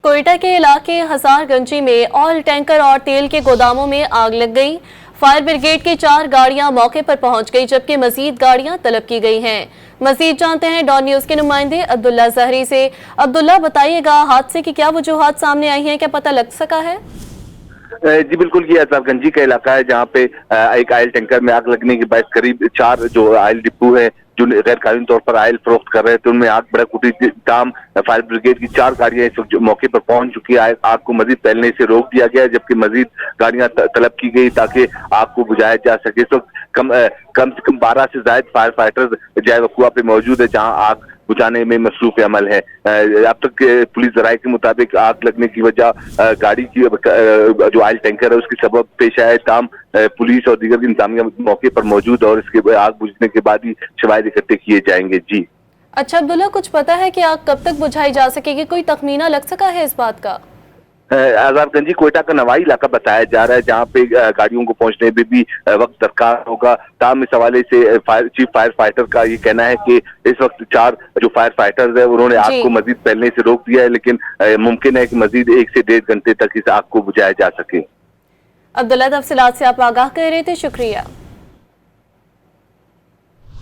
कोयटा के इलाके हजारगंजी में ऑयल टैंकर और तेल के गोदामों में आग लग गई। फायर ब्रिगेड की 4 गाड़ियां मौके पर पहुंच गई, जबकि मजीद गाड़ियां तलब की गई हैं। मजीद जानते हैं डॉन न्यूज के नुमाइंदे अब्दुल्ला जहरी से। अब्दुल्ला, बताइएगा हादसे की क्या वजूहात सामने आई हैं, क्या पता लग सका है? जी बिल्कुल, ये हजारगंजी का इलाका है जहाँ पे एक ऑयल टैंकर में आग लगने के बाद करीब 4 जो ऑयल डिपो है जो गैर कानूनी तौर पर ऑयल फरोख्त कर रहे थे, उनमें आग भड़क उठी। तमाम फायर ब्रिगेड की 4 गाड़ियां इस वक्त मौके पर पहुंच चुकी है। आग को मजीद फैलने से रोक दिया गया है, जबकि मजीद गाड़ियां तलब की गई ताकि आग को बुझाया जा सके। इस वक्त कम से कम 12 से ज्यादा फायर फाइटर जय वकुआ पे मौजूद है जहां आग बुझाने में मसरूफ अमल है। अब तक पुलिस जराये के मुताबिक आग लगने की वजह गाड़ी की जो ऑयल टैंकर है उसकी सबब पेश आया है। पुलिस और दीगर इंतजामिया मौके पर मौजूद है और इसके आग बुझने के बाद ही शवाहिद इकट्ठे किए जाएंगे। जी अच्छा अब्दुल्ला, कुछ पता है कि आग कब तक बुझाई जा सकेगी? कोई तखमीना लग सका है इस बात का? हजारगंजी कोयटा का नवाई इलाका बताया जा रहा है जहाँ पे गाड़ियों को पहुंचने में भी वक्त दरकार होगा। ताम इस हवाले से चीफ फायर फाइटर का ये कहना है कि इस वक्त 4 जो फायर फाइटर्स है उन्होंने आग को मजीद फैलने से रोक दिया है, लेकिन मुमकिन है कि मजीद 1 से 1.5 घंटे तक इस आग को बुझाया जा सके। अब्दुल्ला, तफसीलात से आप आगाह कर रहे थे, शुक्रिया।